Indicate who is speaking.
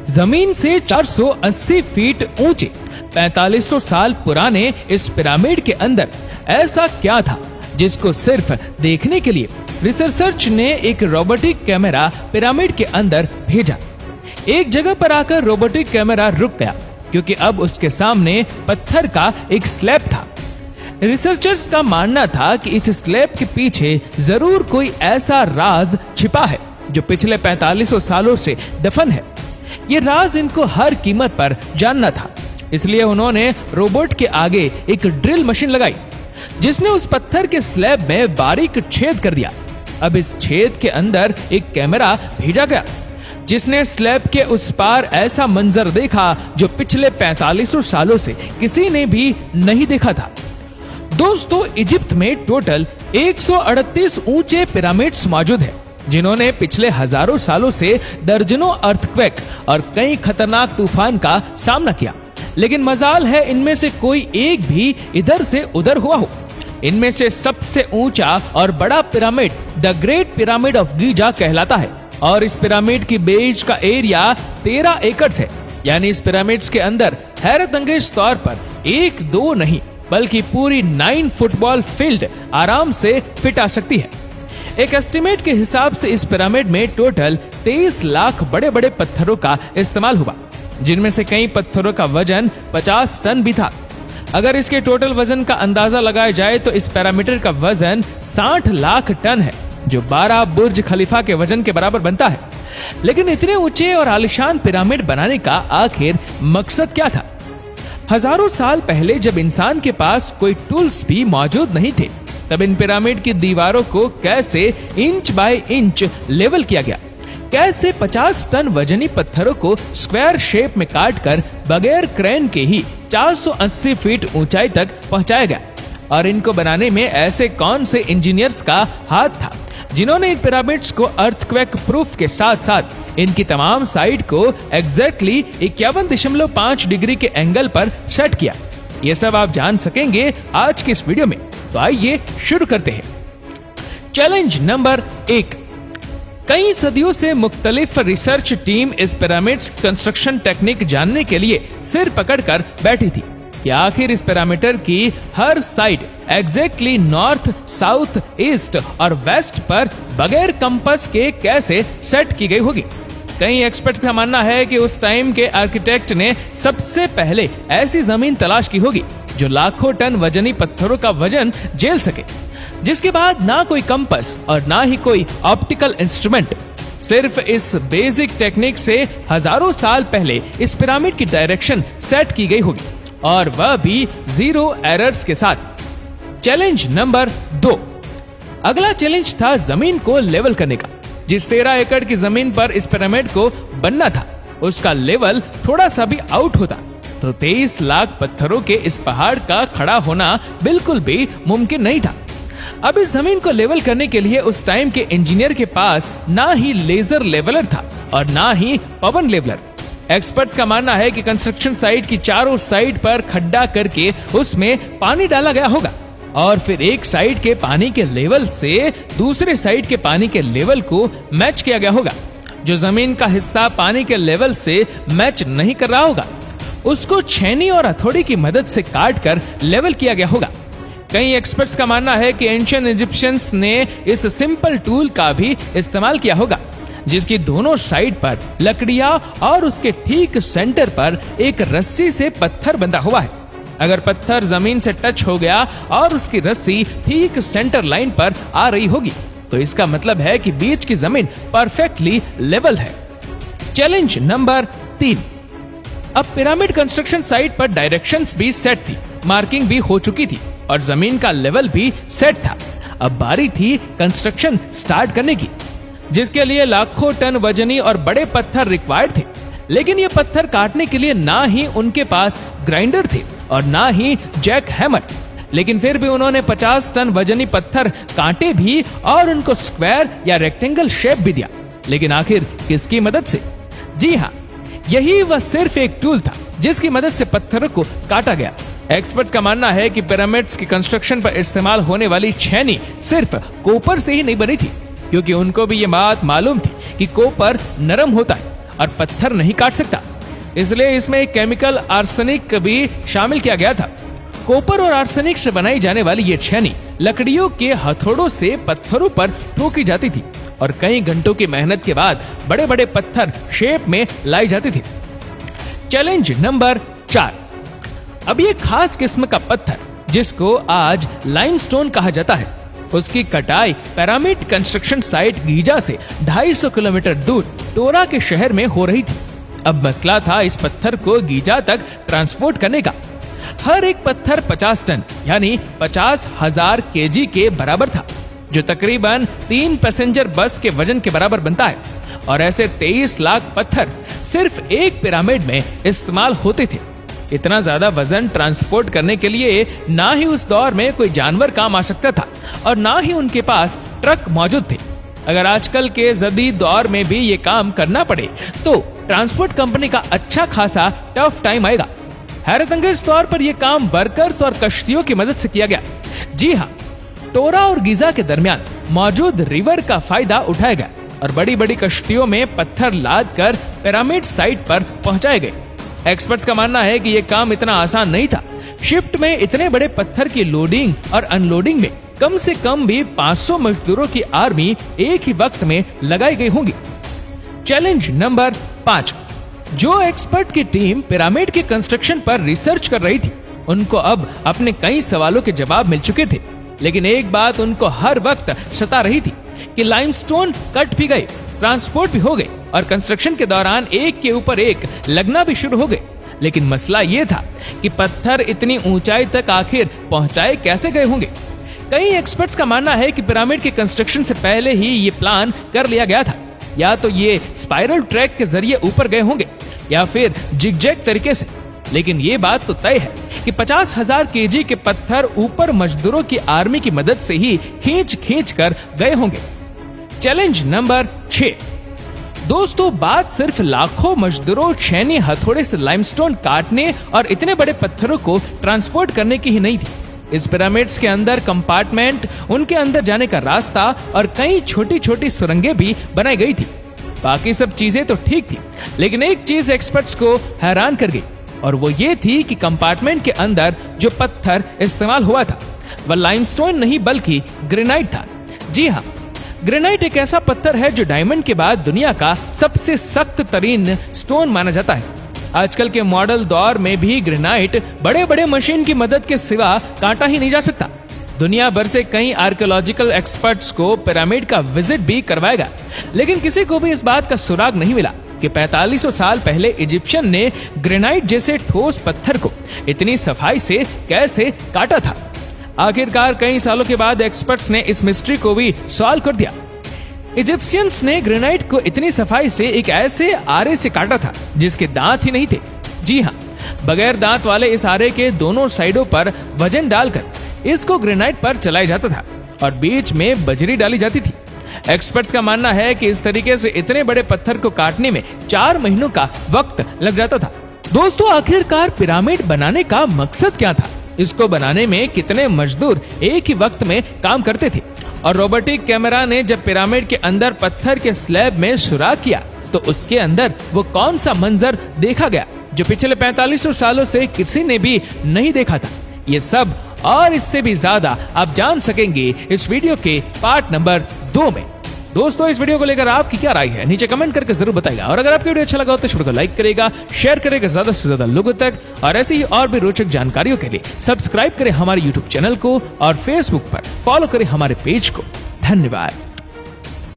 Speaker 1: जमीन से 480 फीट ऊंचे 4500 साल पुराने इस पिरामिड के अंदर ऐसा क्या था जिसको सिर्फ देखने के लिए रिसर्चर्स ने एक रोबोटिक कैमरा पिरामिड के अंदर भेजा। एक जगह पर आकर रोबोटिक कैमरा रुक गया क्योंकि अब उसके सामने पत्थर का एक स्लैब था। रिसर्चर्स का मानना था कि इस स्लैब के पीछे जरूर कोई ऐसा राज छिपा है जो पिछले 4500 सालों से दफन है। ये राज इनको हर कीमत पर जानना था, इसलिए उन्होंने रोबोट के आगे एक ड्रिल मशीन लगाई जिसने उस पत्थर के स्लैब में बारीक छेद कर दिया। अब इस छेद के अंदर एक कैमरा भेजा गया जिसने स्लैब के उस पार ऐसा मंजर देखा जो पिछले 4500 सालों से किसी ने भी नहीं देखा था। दोस्तों, इजिप्ट में टोटल 138 ऊंचे पिरामिड्स मौजूद हैं, जिन्होंने पिछले हजारों सालों से दर्जनों अर्थक्वेक और कई खतरनाक तूफान का सामना किया, लेकिन मजाल है इनमें से कोई एक भी इधर से उधर हुआ हो। इनमें से सबसे ऊंचा और बड़ा pyramid the great pyramid of Giza कहलाता है और इस पिरामिड की बेस का एरिया 13 एकड़ है। यानी इस पिरामिड्स के अंदर हैरतअंगेज तौर पर 1-2 नहीं बल्कि पूरी 9 फुटबॉल फील्ड आराम से फिट आ सकती है। एक एस्टिमेट के हिसाब से इस पिरामिड में टोटल 23 लाख बड़े बड़े पत्थरों का इस्तेमाल हुआ, जिनमें से कई पत्थरों का वजन 50 टन भी था। अगर इसके टोटल वजन का अंदाजा लगाया जाए तो इस पैरामीटर का वजन 60 लाख टन है, जो 12 बुर्ज खलीफा के वजन के बराबर बनता है। लेकिन इतने ऊंचे और आलीशान पिरामिड बनाने का आखिर मकसद क्या था? हजारों साल पहले जब इंसान के पास कोई टूल्स भी मौजूद नहीं थे, तब इन पिरामिड की दीवारों को कैसे इंच बाय इंच लेवल किया गया, कैसे 50 टन वजनी पत्थरों को स्क्वायर शेप में काटकर बगैर क्रेन के ही 480 फीट ऊंचाई तक पहुंचाया गया। और इनको बनाने में ऐसे कौन से इंजीनियर्स का हाथ था जिन्होंने इन पिरामिड्स को अर्थक्वेक प्रूफ के साथ साथ इनकी तमाम साइड को एग्जैक्टली 51.5 डिग्री के एंगल पर सेट किया। ये सब आप जान सकेंगे आज की इस वीडियो में, तो आइए शुरू करते हैं। Challenge number 1। कई सदियों से मुख्तलिफ रिसर्च टीम इस पिरामिड्स कंस्ट्रक्शन टेक्निक जानने के लिए सिर पकड़कर बैठी थी कि आखिर इस पिरामिड की हर side exactly north, south, east और वेस्ट पर बगैर कंपास के कैसे सेट की गई होगी। कई एक्सपर्ट्स का मानना है कि उस टाइम के आर्किटेक्ट ने सबसे पहले ऐसी जमीन तलाश की होगी जो लाखों टन वजनी पत्थरों का वजन झेल सके, जिसके बाद ना कोई कंपास और ना ही कोई ऑप्टिकल इंस्ट्रूमेंट, सिर्फ इस बेसिक टेक्निक से हजारों साल पहले इस पिरामिड की डायरेक्शन सेट की गई होगी, और वह भी 0 एरर्स के साथ। Challenge number 2। अगला चैलेंज था जमीन को लेवल करने का। जिस 13 एकड़ की जमीन पर इस पिरामिड को बनना था, उसका लेवल थोड़ा सा भी आउट होता तो 23 लाख पत्थरों के इस पहाड़ का खड़ा होना बिल्कुल भी मुमकिन नहीं था। अब इस जमीन को लेवल करने के लिए उस टाइम के इंजीनियर के पास ना ही लेजर लेवलर था और ना ही पवन लेवलर। एक्सपर्ट्स का मानना है कि कंस्ट्रक्शन साइट की चारों साइड पर खड्डा करके उसमें पानी डाला गया होगा और फिर एक साइड के पानी के लेवल से दूसरे साइड के पानी के लेवल को मैच किया गया होगा। जो जमीन का हिस्सा पानी के लेवल से मैच नहीं कर रहा होगा, उसको छेनी और हथौड़ी की मदद से काट कर लेवल किया गया होगा। कई एक्सपर्ट्स का मानना है कि एंशिएंट इजिप्शियंस ने इस सिंपल टूल का भी इस्तेमाल किया होगा, जिसकी दोनों साइड पर लकड़ियां और उसके ठीक सेंटर पर एक रस्सी से पत्थर बंधा हुआ है। अगर पत्थर जमीन से टच हो गया और उसकी रस्सी ठीक सेंटर लाइन पर आ रही होगी, तो इसका मतलब है कि बीच की जमीन परफेक्टली लेवल है। Challenge number 3। अब पिरामिड कंस्ट्रक्शन साइट पर डायरेक्शंस भी सेट थी, मार्किंग भी हो चुकी थी और जमीन का लेवल भी सेट था। अब बारी थी कंस्ट्रक्शन स्टार्ट करने की, जिसके लिए लाखों टन वजनी और बड़े पत्थर रिक्वायर्ड थे। लेकिन ये पत्थर काटने के लिए ना ही उनके पास ग्राइंडर थे और ना ही जैक हैमर। लेकिन फिर भी उन्होंने 50 टन वजनी पत्थर काटे भी और उनको स्क्वायर या रेक्टेंगल शेप भी दिया। लेकिन आखिर किसकी मदद से? जी हाँ, यही वह सिर्फ एक टूल था जिसकी मदद से पत्थरों को काटा गया। एक्सपर्ट्स का मानना है कि पिरामिड्स की कंस्ट्रक्शन पर इस्तेमाल होने वाली छेनी सिर्फ कॉपर से ही नहीं बनी थी, क्योंकि उनको भी ये बात मालूम थी कि कॉपर नरम होता है और पत्थर नहीं काट सकता, इसलिए इसमें एक केमिकल आर्सेनिक भी शामिल किया गया था। कॉपर और आर्सेनिक से बनाई जाने वाली ये छेनी लकड़ियों के हथौड़ों से पत्थरों पर ठोकी जाती थी और कई घंटों की मेहनत के बाद बड़े बड़े पत्थर शेप में लाई जाती थी। Challenge number 4। अब ये खास किस्म का पत्थर जिसको आज लाइमस्टोन कहा जाता है, उसकी कटाई पिरामिड कंस्ट्रक्शन साइट गीजा से 250 किलोमीटर दूर टोरा के शहर में हो रही थी। अब मसला था इस पत्थर को गीजा तक ट्रांसपोर्ट करने का। हर एक पत्थर 50 टन यानी 50,000 केजी के बराबर था, जो तकरीबन 3 पैसेंजर बस के वजन के बराबर बनता है। और ऐसे 23 लाख पत्थर सिर्फ एक पिरामिड में इस्तेमाल होते थे। इतना ज्यादा वजन ट्रांसपोर्ट करने के लिए ना ही उस दौर में कोई जानवर काम आ सकता था और ना ही उनके पास ट्रक मौजूद थे। अगर आजकल के जदीद दौर में भी ये काम करना पड़े तो ट्रांसपोर्ट कंपनी का अच्छा खासा टफ टाइम आएगा। हैरतअंगेज तौर पर यह काम वर्कर्स और कश्तियों की मदद से किया गया। जी हाँ, टोरा और गीजा के दरमियान मौजूद रिवर का फायदा उठाया गया और बड़ी बड़ी कश्तियों में पत्थर लाद कर पिरामिड साइट पर पहुंचाए गए। एक्सपर्ट्स का मानना है कि यह काम इतना आसान नहीं था। शिफ्ट में इतने बड़े पत्थर की लोडिंग और अनलोडिंग में कम से कम भी 500 मजदूरों की आर्मी एक ही वक्त में लगाई गई होंगी। Challenge number 5। जो एक्सपर्ट की टीम पिरामिड के कंस्ट्रक्शन पर रिसर्च कर रही थी, उनको अब अपने कई सवालों के जवाब मिल चुके थे, लेकिन एक बात उनको हर वक्त सता रही थी कि लाइमस्टोन कट भी गए, ट्रांसपोर्ट भी हो गए और कंस्ट्रक्शन के दौरान एक के ऊपर एक लगना भी शुरू हो गए। लेकिन मसला ये था कि पत्थर इतनी ऊंचाई तक आखिर पहुंचाए कैसे गए होंगे। कई एक्सपर्ट्स का मानना है कि पिरामिड के कंस्ट्रक्शन से पहले ही ये प्लान कर लिया गया था। या तो ये स्पाइरल ट्रैक के जरिए ऊपर गए होंगे या फिर जिगजैग तरीके से। लेकिन ये बात तो तय है कि 50,000 केजी के पत्थर ऊपर मजदूरों की आर्मी की मदद से ही खींच कर गए होंगे। Challenge number 6। दोस्तों, बात सिर्फ लाखों मजदूरों छेनी हथौड़े से लाइमस्टोन काटने और इतने बड़े पत्थरों को ट्रांसपोर्ट करने की ही नहीं थी। इस पिरामिड्स के अंदर कंपार्टमेंट, उनके अंदर जाने का रास्ता और कई छोटी छोटी सुरंगें भी बनाई गई थी। बाकी सब चीजें तो ठीक थी, लेकिन एक चीज एक्सपर्ट्स को हैरान कर गई और वो ये थी कि कंपार्टमेंट के अंदर जो पत्थर इस्तेमाल हुआ था वह लाइमस्टोन नहीं बल्कि ग्रेनाइट था। जी हाँ, ग्रेनाइट एक ऐसा पत्थर है जो डायमंड के बाद दुनिया का सबसे सख्त तरीन स्टोन माना जाता है। आजकल के मॉडल दौर में भी ग्रेनाइट बड़े बड़े मशीन की मदद के सिवा काटा ही नहीं जा सकता। दुनिया भर से कई आर्कियोलॉजिकल एक्सपर्ट्स को पिरामिड का विजिट भी करवाएगा, लेकिन किसी को भी इस बात का सुराग नहीं मिला कि 4500 साल पहले इजिप्शियन ने ग्रेनाइट जैसे ठोस पत्थर को इतनी सफाई से कैसे काटा था। आखिरकार कई सालों के बाद एक्सपर्ट्स ने इस मिस्ट्री को भी सॉल्व कर दिया। इजिप्शियंस ने ग्रेनाइट को इतनी सफाई से एक ऐसे आरे से काटा था जिसके दांत ही नहीं थे। जी हाँ, बगैर दांत वाले इस आरे के दोनों साइडों पर वजन डालकर इसको ग्रेनाइट पर चलाया जाता था और बीच में बजरी डाली जाती थी। एक्सपर्ट्स का मानना है कि इस तरीके से इतने बड़े पत्थर को काटने में 4 महीनों का वक्त लग जाता था। दोस्तों, आखिरकार पिरामिड बनाने का मकसद क्या था? इसको बनाने में कितने मजदूर एक ही वक्त में काम करते थे? और रोबोटिक कैमरा ने जब पिरामिड के अंदर पत्थर के स्लैब में सुराख किया तो उसके अंदर वो कौन सा मंजर देखा गया जो पिछले 4500 सालों से किसी ने भी नहीं देखा था? ये सब और इससे भी ज्यादा आप जान सकेंगे इस वीडियो के पार्ट नंबर 2 में। दोस्तों, इस वीडियो को लेकर आपकी क्या राय है नीचे कमेंट करके जरूर बताइएगा और अगर आपको वीडियो अच्छा लगा हो तो इस वीडियो को लाइक करेगा, शेयर करेगा ज्यादा से ज्यादा लोगों तक और ऐसी ही और भी रोचक जानकारियों के लिए सब्सक्राइब करें हमारे YouTube चैनल को और Facebook पर फॉलो करें हमारे पेज को। धन्यवाद।